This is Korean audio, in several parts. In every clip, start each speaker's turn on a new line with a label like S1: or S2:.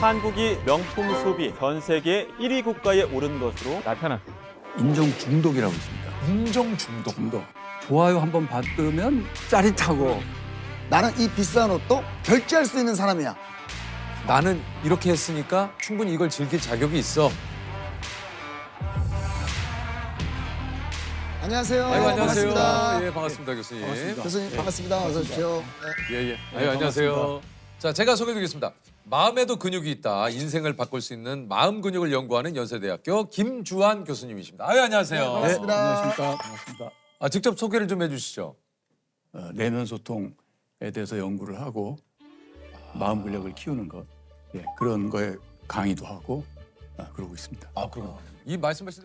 S1: 한국이 명품 소비 전 세계 1위 국가에 오른 것으로 나타났습니다.
S2: 인종 중독이라고 있습니다.
S3: 인정 중독.
S2: 좋아요 한번 받으면 짜릿하고
S4: 나는 이 비싼 옷도 결제할 수 있는 사람이야.
S3: 나는 이렇게 했으니까 충분히 이걸 즐길 자격이 있어.
S4: 안녕하세요.
S3: 아이고, 안녕하세요.
S4: 반갑습니다.
S3: 예, 반갑습니다, 교수님.
S2: 반갑습니다.
S4: 교수님 반갑습니다. 어서 오십시오. 네.
S3: 예, 예. 아유, 안녕하세요. 자, 제가 소개드리겠습니다. 마음에도 근육이 있다. 인생을 바꿀 수 있는 마음 근육을 연구하는 연세대학교 김주한 교수님이십니다. 아유, 안녕하세요.
S4: 네, 반갑습니다.
S2: 안녕하십니까. 반갑습니다.
S3: 직접 소개를 좀 해주시죠.
S2: 내면 소통에 대해서 연구를 하고 마음 근력을 키우는 것 그런 거에 강의도 하고 그러고 있습니다.
S3: 그럼 이 말씀하신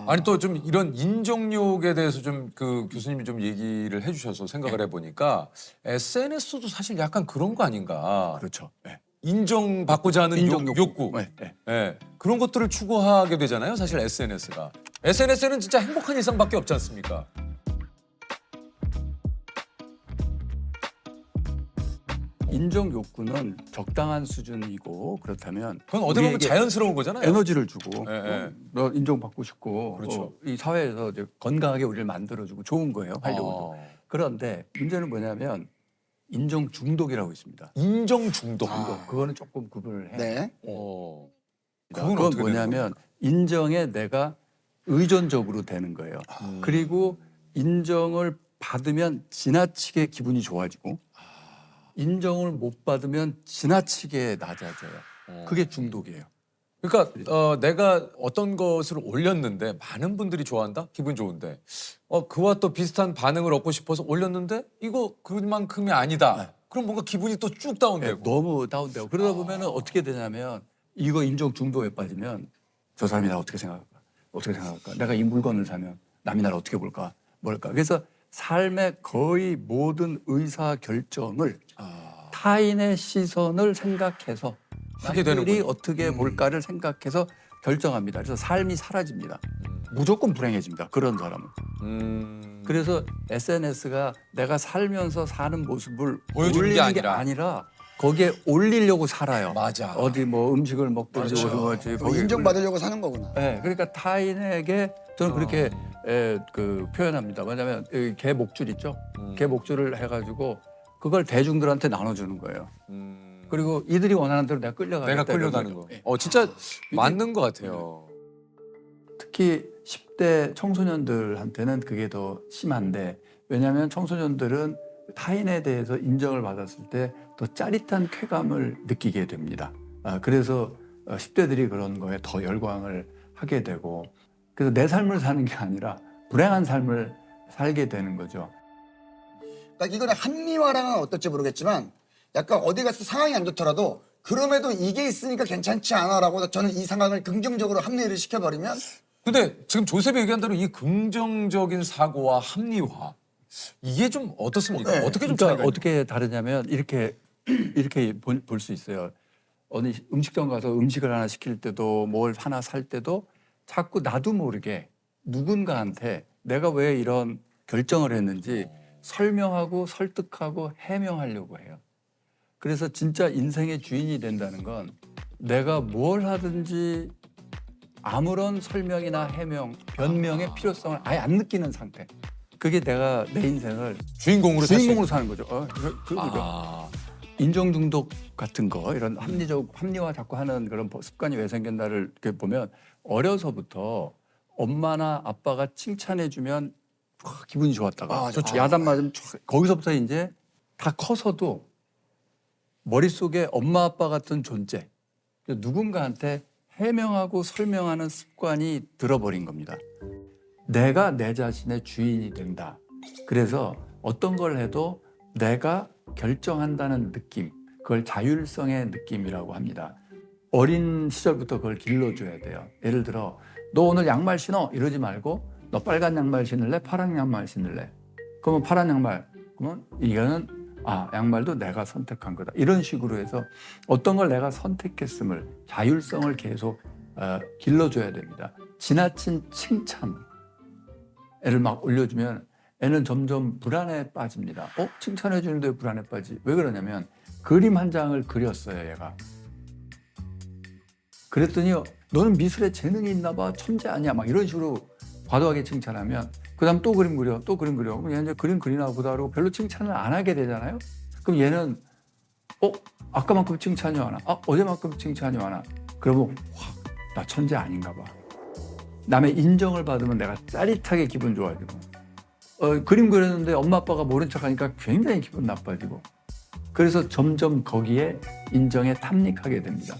S3: 아니 또 좀 이런 인정욕에 대해서 좀 그 교수님이 좀 얘기를 해주셔서 생각을 해보니까 SNS도 사실 약간 그런 거 아닌가.
S2: 그렇죠. 네.
S3: 인정받고자 하는
S2: 인정
S3: 욕구.
S2: 네, 네.
S3: 예, 그런 것들을 추구하게 되잖아요. 사실 SNS가. SNS는 진짜 행복한 일상밖에 없지 않습니까?
S2: 인정 욕구는 적당한 수준이고 그렇다면
S3: 그건 어디 보면
S2: 우리에게
S3: 자연스러운 거잖아요.
S2: 에너지를 주고
S3: 예, 예.
S2: 너 인정받고 싶고
S3: 그렇죠.
S2: 이 사회에서 이제 건강하게 우리를 만들어주고 좋은 거예요. 활력으로.
S3: 아,
S2: 그런데 문제는 뭐냐면 인정 중독이라고 있습니다.
S3: 인정 중독.
S2: 그거는 조금 구분을 해야 돼요.
S4: 네.
S3: 그건
S2: 그건
S3: 어떻게 되는
S2: 뭐냐면 인정에 내가 의존적으로 되는 거예요. 그리고 인정을 받으면 지나치게 기분이 좋아지고 인정을 못 받으면 지나치게 낮아져요. 그게 중독이에요.
S3: 그러니까 내가 어떤 것을 올렸는데 많은 분들이 좋아한다? 기분 좋은데 그와 또 비슷한 반응을 얻고 싶어서 올렸는데 이거 그만큼이 아니다. 그럼 뭔가 기분이 또 쭉 다운되고.
S2: 너무 다운되고 그러다 보면은 어떻게 되냐면 이거 인정 중독에 빠지면 저 사람이 나 어떻게 생각할까? 어떻게 생각할까? 내가 이 물건을 사면 남이 나를 어떻게 볼까? 뭘까? 그래서 삶의 거의 모든 의사 결정을 타인의 시선을 생각해서
S3: 하게
S2: 남들이
S3: 되는군요.
S2: 어떻게 볼까를 생각해서 결정합니다. 그래서 삶이 사라집니다. 무조건 불행해집니다. 그런 사람은. 그래서 SNS가 내가 살면서 사는 모습을
S3: 보여주는 게
S2: 올리는 게
S3: 아니라.
S2: 아니라 거기에 올리려고 살아요.
S3: 맞아.
S2: 어디 뭐 음식을 먹든지
S3: 그렇죠.
S2: 뭐지
S4: 뭐 인정받으려고 사는 거구나.
S2: 네, 그러니까 타인에게 저는 그렇게 그 표현합니다. 뭐냐면 개 목줄 있죠. 개 목줄을 해가지고 그걸 대중들한테 나눠주는 거예요. 그리고 이들이 원하는 대로 내가 끌려가겠다.
S3: 내가 끌려가는
S2: 이런
S3: 거.
S2: 거죠.
S3: 진짜 맞는 것 같아요.
S2: 특히 10대 청소년들한테는 그게 더 심한데 왜냐하면 청소년들은 타인에 대해서 인정을 받았을 때 더 짜릿한 쾌감을 느끼게 됩니다. 그래서 10대들이 그런 거에 더 열광을 하게 되고 그래서 내 삶을 사는 게 아니라 불행한 삶을 살게 되는 거죠.
S4: 그러니까 이거는 합리화랑은 어떨지 모르겠지만 약간 어디 가서 상황이 안 좋더라도 그럼에도 이게 있으니까 괜찮지 않아라고 저는 이 상황을 긍정적으로 합리화를 시켜버리면
S3: 근데 지금 조셉이 얘기한 대로 이 긍정적인 사고와 합리화 이게 좀 어떻습니까?
S4: 네.
S3: 어떻게 좀
S2: 그러니까
S3: 차이가
S2: 어떻게 다르냐면 이렇게 볼 수 있어요. 어느 음식점 가서 음식을 하나 시킬 때도 뭘 하나 살 때도 자꾸 나도 모르게 누군가한테 내가 왜 이런 결정을 했는지 설명하고 설득하고 해명하려고 해요. 그래서 진짜 인생의 주인이 된다는 건 내가 뭘 하든지 아무런 설명이나 해명, 변명의 필요성을 아예 안 느끼는 상태. 그게 내가 내 인생을
S3: 주인공으로 살수
S2: 주인공으로 사는 거죠. 그거죠.
S3: 아,
S2: 인정 중독 같은 거 이런 합리화 자꾸 하는 그런 습관이 왜 생겼나를 이렇게 보면 어려서부터 엄마나 아빠가 칭찬해주면 기분이 좋았다가 야단 맞으면 거기서부터 이제 다 커서도 머릿속에 엄마 아빠 같은 존재 누군가한테 해명하고 설명하는 습관이 들어버린 겁니다. 내가 내 자신의 주인이 된다. 그래서 어떤 걸 해도 내가 결정한다는 느낌, 그걸 자율성의 느낌이라고 합니다. 어린 시절부터 그걸 길러줘야 돼요. 예를 들어 너 오늘 양말 신어 이러지 말고 너 빨간 양말 신을래? 파란 양말 신을래? 그러면 파란 양말. 그러면 이거는 양말도 내가 선택한 거다. 이런 식으로 해서 어떤 걸 내가 선택했음을 자율성을 계속 길러줘야 됩니다. 지나친 칭찬 애를 막 올려주면 애는 점점 불안에 빠집니다. 칭찬해 주는데 왜 불안에 빠지? 왜 그러냐면 그림 한 장을 그렸어요, 얘가. 그랬더니 너는 미술에 재능이 있나 봐. 천재 아니야. 막 이런 식으로 과도하게 칭찬하면 그다음 또 그림 그려. 또 그림 그려. 그럼 얘는 이제 그림 그리나 보다 그러고 별로 칭찬을 안 하게 되잖아요. 그럼 얘는 아까만큼 칭찬이 많아. 어제만큼 칭찬이 많아. 그러면 확 나 천재 아닌가 봐. 남의 인정을 받으면 내가 짜릿하게 기분 좋아지고 그림 그렸는데 엄마 아빠가 모른 척하니까 굉장히 기분 나빠지고 그래서 점점 거기에 인정에 탐닉하게 됩니다.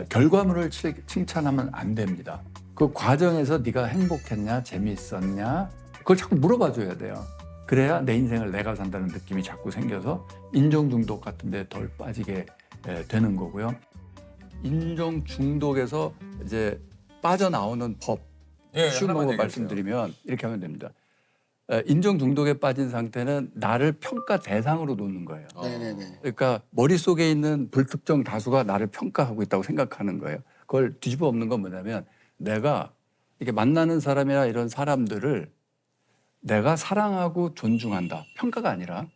S2: 결과물을 칭찬하면 안 됩니다. 그 과정에서 네가 행복했냐 재미있었냐 그걸 자꾸 물어봐줘야 돼요. 그래야 내 인생을 내가 산다는 느낌이 자꾸 생겨서 인정 중독 같은 데 덜 빠지게 되는 거고요. 인정 중독에서 이제 빠져나오는 법 쉬운
S3: 하나만
S2: 방법
S3: 얘기해
S2: 말씀드리면 이렇게 하면 됩니다. 인정 중독에 빠진 상태는 나를 평가 대상으로 놓는 거예요.
S4: 네네네.
S2: 그러니까 머릿속에 있는 불특정 다수가 나를 평가하고 있다고 생각하는 거예요. 그걸 뒤집어 엎는 건 뭐냐면 내가 이렇게 만나는 사람이나 이런 사람들을 내가 사랑하고 존중한다. 평가가 아니라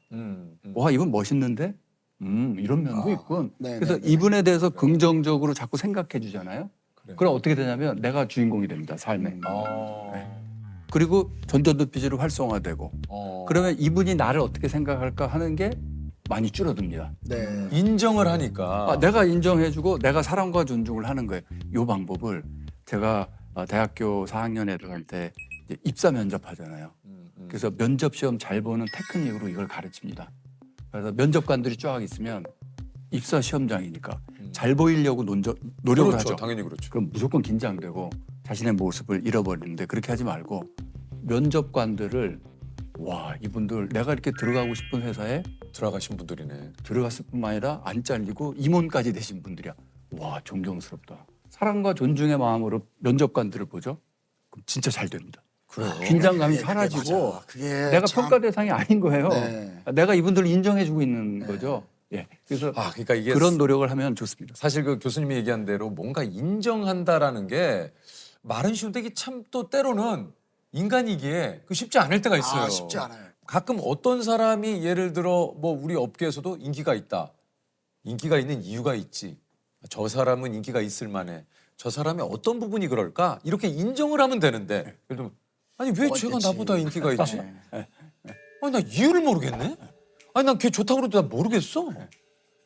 S2: 와 이분 멋있는데 이런 면도 있군.
S4: 네네네.
S2: 그래서 이분에 대해서 긍정적으로 자꾸 생각해 주잖아요. 그럼 어떻게 되냐면 내가 주인공이 됩니다. 삶에. 그리고 전전도피지로 활성화되고 그러면 이분이 나를 어떻게 생각할까 하는 게 많이 줄어듭니다.
S4: 네.
S3: 인정을 하니까
S2: 내가 인정해주고 내가 사랑과 존중을 하는 거예요. 이 방법을 제가 대학교 4학년 애들 할 때 입사 면접하잖아요. 그래서 면접 시험 잘 보는 테크닉으로 이걸 가르칩니다. 그래서 면접관들이 쫙 있으면 입사 시험장이니까 잘 보이려고 노력을
S3: 그렇죠.
S2: 하죠.
S3: 당연히 그렇죠.
S2: 그럼 무조건 긴장되고 자신의 모습을 잃어버리는데 그렇게 하지 말고 면접관들을 와 이분들 내가 이렇게 들어가고 싶은 회사에
S3: 들어가신 분들이네.
S2: 들어갔을 뿐만 아니라 안 잘리고 임원까지 되신 분들이야. 와 존경스럽다. 사랑과 존중의 마음으로 면접관들을 보죠. 그럼 진짜 잘 됩니다.
S3: 그래요.
S2: 긴장감이
S4: 그게
S2: 사라지고
S4: 맞아. 그게
S2: 내가
S4: 참-
S2: 평가 대상이 아닌 거예요.
S4: 네.
S2: 내가 이분들을 인정해주고 있는 거죠. 예. 그래서
S3: 그러니까 이게
S2: 그런 노력을 하면 좋습니다.
S3: 사실 그 교수님이 얘기한 대로 뭔가 인정한다라는 게 말은 쉬운데 이게 참 또 때로는 인간이기에 그 쉽지 않을 때가 있어요.
S4: 쉽지 않아요.
S3: 가끔 어떤 사람이 예를 들어 뭐 우리 업계에서도 인기가 있다. 인기가 있는 이유가 있지. 저 사람은 인기가 있을 만해. 저 사람의 어떤 부분이 그럴까? 이렇게 인정을 하면 되는데 예를 들면 아니 왜 쟤가
S4: 어쨌지.
S3: 나보다 인기가 있지?
S4: 네.
S3: 아니 나 이유를 모르겠네. 아니 난 걔 좋다고 그래도 나 모르겠어.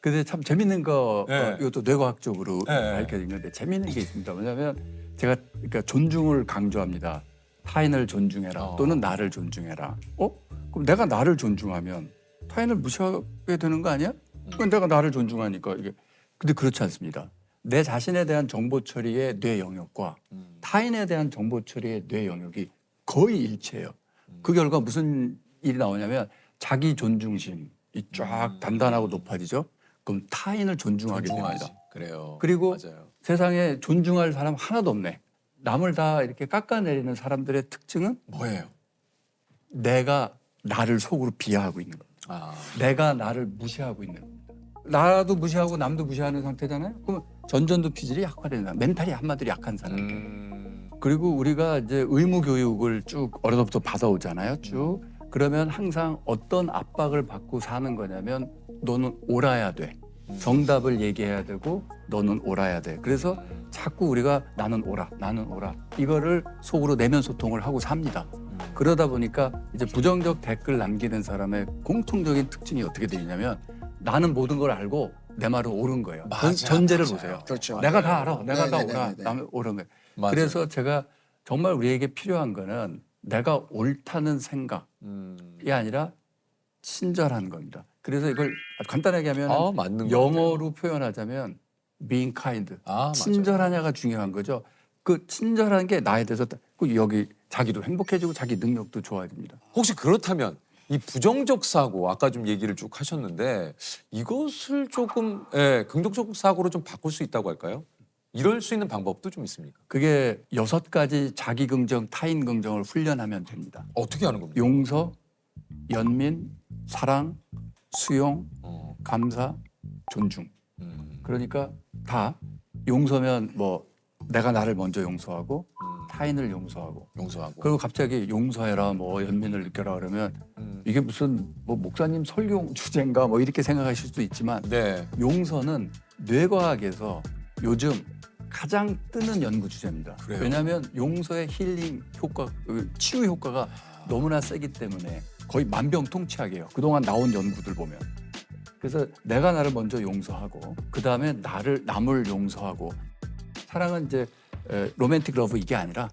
S2: 근데 참 재밌는 거
S3: 네.
S2: 이것도 뇌과학적으로
S3: 네.
S2: 밝혀진 건데 재밌는 게 있습니다. 뭐냐면 제가 그러니까 존중을 강조합니다. 타인을 존중해라 또는 나를 존중해라. 그럼 내가 나를 존중하면 타인을 무시하게 되는 거 아니야? 그건 내가 나를 존중하니까 이게 근데 그렇지 않습니다. 내 자신에 대한 정보 처리의 뇌 영역과 타인에 대한 정보 처리의 뇌 영역이 거의 일치해요. 그 결과 무슨 일이 나오냐면 자기 존중심이 쫙 단단하고 높아지죠. 그럼 타인을 존중하게
S3: 존중하지.
S2: 됩니다.
S3: 그래요.
S2: 그리고
S3: 맞아요.
S2: 세상에 존중할 사람 하나도 없네. 남을 다 이렇게 깎아내리는 사람들의 특징은
S3: 뭐예요?
S2: 내가 나를 속으로 비하하고 있는 겁니다.
S3: 아,
S2: 내가 나를 무시하고 있는 겁니다. 나도 무시하고 남도 무시하는 상태잖아요. 그럼 전전도피질이 약화되는 사람, 멘탈이 한마디로 약한 사람. 그리고 우리가 이제 의무 교육을 쭉 어려서부터 받아오잖아요. 쭉. 그러면 항상 어떤 압박을 받고 사는 거냐면 너는 옳아야 돼. 정답을 얘기해야 되고 너는 옳아야 돼. 그래서 자꾸 우리가 나는 옳아, 나는 옳아. 이거를 속으로 내면 소통을 하고 삽니다. 그러다 보니까 이제 부정적 댓글 남기는 사람의 공통적인 특징이 어떻게 되냐면 나는 모든 걸 알고 내 말은 옳은 거예요.
S3: 맞아,
S2: 전제를
S3: 맞아요.
S2: 보세요.
S4: 그렇죠.
S2: 내가 다 알아. 내가 다
S4: 네네네네.
S2: 옳아. 나는 옳은 거예요.
S3: 맞아요.
S2: 그래서 제가 정말 우리에게 필요한 거는 내가 옳다는 생각이 아니라 친절한 겁니다. 그래서 이걸 간단하게 하면
S3: 맞는 것
S2: 영어로 표현하자면 being kind.
S3: 맞아요.
S2: 친절하냐가 중요한 거죠. 그 친절한 게 나에 대해서 그 여기 자기도 행복해지고 자기 능력도 좋아집니다.
S3: 혹시 그렇다면 이 부정적 사고 아까 좀 얘기를 쭉 하셨는데 이것을 조금 긍정적 사고로 좀 바꿀 수 있다고 할까요? 이럴 수 있는 방법도 좀 있습니까?
S2: 그게 6가지 자기 긍정, 타인 긍정을 훈련하면 됩니다.
S3: 어떻게 하는 겁니까?
S2: 용서, 연민, 사랑, 수용, 감사, 존중. 그러니까 다 용서면 뭐 내가 나를 먼저 용서하고 타인을 용서하고
S3: 용서하고.
S2: 그리고 갑자기 용서해라 뭐 연민을 느껴라 그러면 이게 무슨 뭐 목사님 설교 주제인가 뭐 이렇게 생각하실 수도 있지만
S3: 네.
S2: 용서는 뇌과학에서 요즘 가장 뜨는 연구 주제입니다.
S3: 그래요?
S2: 왜냐하면 용서의 힐링 효과, 치유 효과가 너무나 세기 때문에 거의 만병통치약이에요. 그동안 나온 연구들 보면. 그래서 내가 나를 먼저 용서하고 그 다음에 남을 용서하고 사랑은 이제 로맨틱 러브 이게 아니라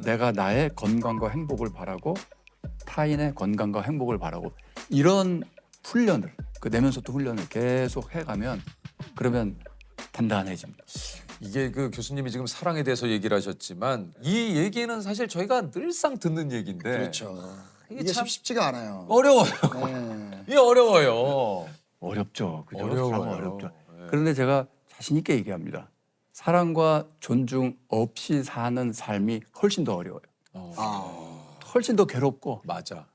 S2: 내가 나의 건강과 행복을 바라고 타인의 건강과 행복을 바라고 이런 훈련을 그 내면 소통 훈련을 계속 해가면 그러면 단단해집니다.
S3: 이게 그 교수님이 지금 사랑에 대해서 얘기를 하셨지만 이 얘기는 사실 저희가 늘상 듣는 얘기인데
S4: 그렇죠.
S3: 이게
S4: 이게
S3: 참
S4: 쉽지가 않아요.
S3: 어려워요.
S4: 네.
S3: 이게 어려워요.
S2: 어렵죠. 그죠?
S3: 어려워요.
S2: 사랑은 어렵죠.
S3: 네.
S2: 그런데 제가 자신 있게 얘기합니다. 사랑과 존중 없이 사는 삶이 훨씬 더 어려워요.
S4: 아,
S2: 훨씬 더 괴롭고
S3: 맞아.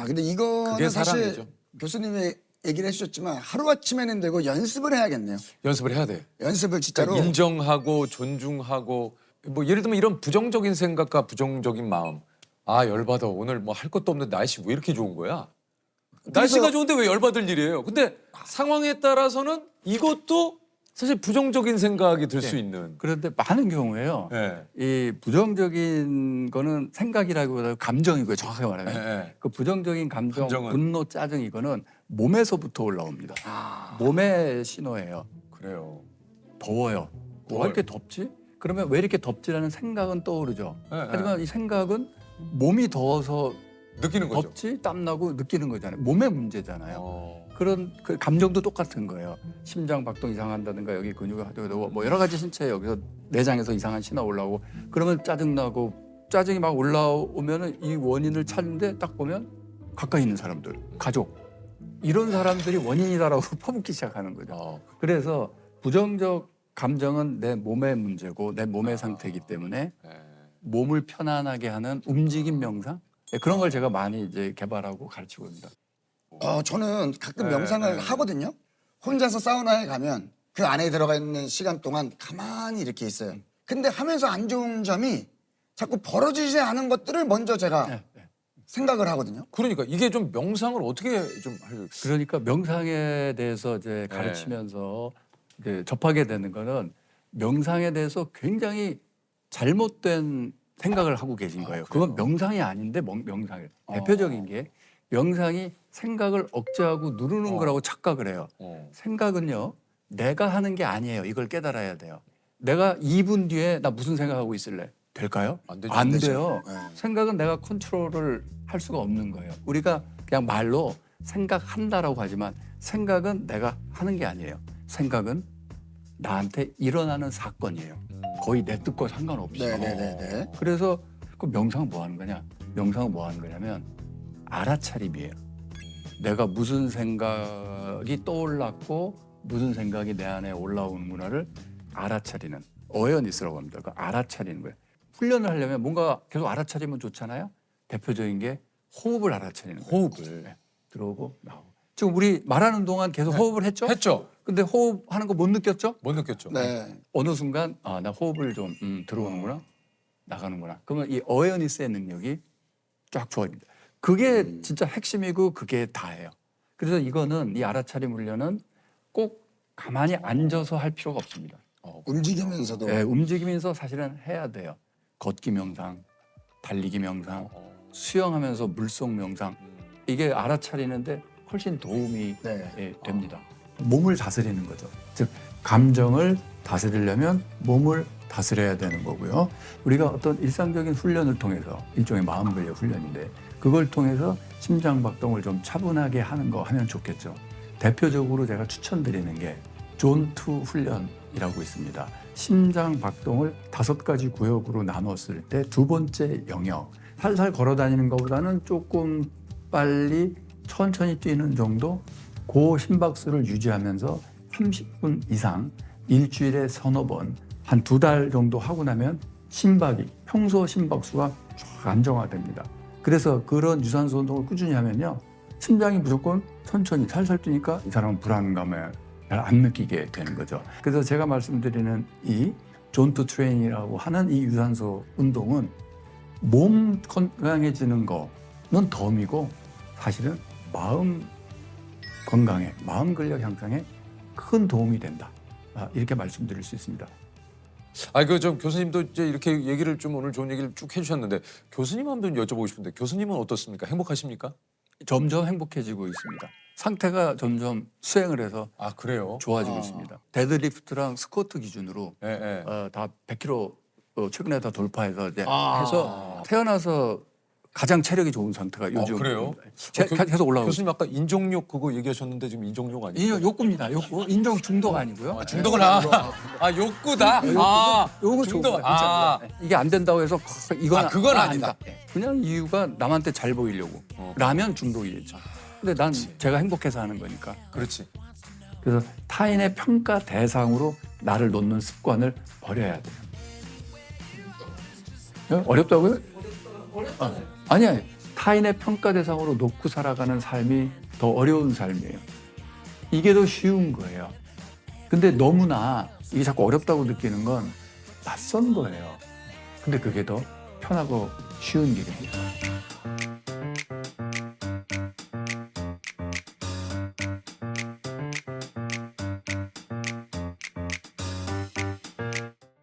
S4: 근데 이거는
S3: 그게
S4: 사실
S3: 사랑이죠.
S4: 교수님이 얘기를 해주셨지만 하루아침에는 되고 연습을 해야겠네요.
S3: 연습을 해야 돼.
S4: 연습을 진짜로.
S3: 그러니까 인정하고 존중하고 뭐 예를 들면 이런 부정적인 생각과 부정적인 마음. 아 열받아 오늘 뭐 할 것도 없는데 날씨 왜 이렇게 좋은 거야? 날씨가 좋은데 왜 열받을 일이에요? 근데 상황에 따라서는 이것도 사실 부정적인 생각이 들 수 있는.
S2: 그런데 많은 경우에요.
S3: 네.
S2: 이 부정적인 거는 생각이라기보다 감정이고요. 정확하게 말하면.
S3: 네.
S2: 그 부정적인 감정,
S3: 감정은?
S2: 분노, 짜증 이거는 몸에서부터 올라옵니다. 몸의 신호예요.
S3: 그래요.
S2: 더워요. 왜 이렇게 덥지? 그러면 왜 이렇게 덥지라는 생각은 떠오르죠.
S3: 네,
S2: 하지만 이 생각은 몸이 더워서
S3: 느끼는 거죠.
S2: 덥지, 땀나고 느끼는 거잖아요. 몸의 문제잖아요. 그런 그 감정도 똑같은 거예요. 심장 박동 이상한다든가 여기 근육이 하되고 뭐 여러 가지 신체에 여기서 내장에서 이상한 신호 올라오고 그러면 짜증나고 짜증이 막 올라오면은 이 원인을 찾는데 딱 보면 가까이 있는 사람들, 가족 이런 사람들이 원인이다라고 퍼붓기 시작하는 거죠. 그래서 부정적 감정은 내 몸의 문제고 내 몸의 상태이기 때문에 몸을 편안하게 하는 움직임 명상 그런 걸 제가 많이 이제 개발하고 가르치고 있습니다.
S4: 저는 가끔 명상을 하거든요. 혼자서 사우나에 가면 그 안에 들어가 있는 시간 동안 가만히 이렇게 있어요. 근데 하면서 안 좋은 점이 자꾸 벌어지지 않은 것들을 먼저 제가 생각을 하거든요.
S3: 그러니까 이게 좀 명상을 어떻게 좀 할?
S2: 그러니까 명상에 대해서 이제 가르치면서 이제 접하게 되는 거는 명상에 대해서 굉장히 잘못된 생각을 하고 계신 거예요. 그건 명상이 아닌데 명상이에요. 대표적인 게 명상이 생각을 억제하고 누르는 거라고 착각을 해요. 생각은요, 내가 하는 게 아니에요. 이걸 깨달아야 돼요. 내가 2분 뒤에 나 무슨 생각하고 있을래? 될까요?
S3: 안 되죠.
S2: 안
S4: 안 되죠.
S2: 돼요.
S4: 네.
S2: 생각은 내가 컨트롤을 할 수가 없는 거예요. 우리가 그냥 말로 생각한다라고 하지만 생각은 내가 하는 게 아니에요. 생각은 나한테 일어나는 사건이에요. 거의 내 뜻과 상관없어요.
S4: 네네네.
S2: 그래서 그 명상은 뭐 하는 거냐? 명상은 뭐 하는 거냐면 알아차림이에요. 내가 무슨 생각이 떠올랐고 무슨 생각이 내 안에 올라오는구나를 알아차리는 어웨어니스라고 합니다. 그 알아차리는 거예요. 훈련을 하려면 뭔가 계속 알아차리면 좋잖아요. 대표적인 게 호흡을 알아차리는 거예요.
S3: 호흡을.
S2: 네. 들어오고 나오고. 지금 우리 말하는 동안 계속 호흡을 했죠?
S3: 했죠.
S2: 근데 호흡하는 거 못 느꼈죠?
S3: 못 느꼈죠.
S4: 네.
S2: 어느 순간 나 호흡을 좀 들어오는구나 나가는구나. 그러면 이 어웨어니스의 능력이 쫙 좋아집니다. 그게 진짜 핵심이고 그게 다예요. 그래서 이거는 이 알아차림 훈련은 꼭 가만히 앉아서 할 필요가 없습니다.
S4: 움직이면서도.
S2: 네, 움직이면서 사실은 해야 돼요. 걷기 명상, 달리기 명상, 수영하면서 물속 명상 이게 알아차리는데 훨씬 도움이
S4: 네.
S2: 됩니다. 몸을 다스리는 거죠. 즉 감정을 다스리려면 몸을 다스려야 되는 거고요. 우리가 어떤 일상적인 훈련을 통해서 일종의 마음 근력 훈련인데 그걸 통해서 심장 박동을 좀 차분하게 하는 거 하면 좋겠죠. 대표적으로 제가 추천드리는 게 존2 훈련이라고 있습니다. 심장 박동을 5가지 구역으로 나눴을 때 두 번째 영역, 살살 걸어 다니는 것보다는 조금 빨리 천천히 뛰는 정도 그 심박수를 유지하면서 30분 이상 일주일에 서너 번 한 2달 정도 하고 나면 심박이 평소 심박수가 쫙 안정화됩니다. 그래서 그런 유산소 운동을 꾸준히 하면요. 심장이 무조건 천천히 살살 뛰니까 이 사람은 불안감을 잘 안 느끼게 되는 거죠. 그래서 제가 말씀드리는 이 존2 트레이닝이라고 하는 이 유산소 운동은 몸 건강해지는 거는 덤이고 사실은 마음 건강에, 마음 근력 향상에 큰 도움이 된다. 이렇게 말씀드릴 수 있습니다.
S3: 그 좀 교수님도 이제 이렇게 얘기를 좀 오늘 좋은 얘기를 쭉 해주셨는데 교수님 한번 여쭤보고 싶은데 교수님은 어떻습니까? 행복하십니까?
S2: 점점 행복해지고 있습니다. 상태가 점점 수행을 해서
S3: 아 그래요?
S2: 좋아지고 있습니다. 데드리프트랑 스쿼트 기준으로
S3: 예, 예.
S2: 다 100kg 최근에 다 돌파해서 이제 해서 태어나서 가장 체력이 좋은 상태가 요즘.
S3: 그래요?
S2: 계속 올라오고.
S3: 교수님 아까 인종욕 그거 얘기하셨는데 지금 인종욕 아니에요?
S2: 인정 욕구입니다. 욕구. 인정 중독 아니고요.
S3: 중독은 욕구다.
S2: 요거
S3: 중독.
S2: 이게 안 된다고 해서 이건
S3: 그건 아니다.
S2: 그냥 이유가 남한테 잘 보이려고. 라면 중독이겠죠. 근데 난 제가 행복해서 하는 거니까.
S3: 그렇지.
S2: 그래서 타인의 평가 대상으로 나를 놓는 습관을 버려야 돼요. 어렵다고요? 아니야. 타인의 평가 대상으로 놓고 살아가는 삶이 더 어려운 삶이에요. 이게 더 쉬운 거예요. 근데 너무나 이게 자꾸 어렵다고 느끼는 건 낯선 거예요. 근데 그게 더 편하고 쉬운 길입니다.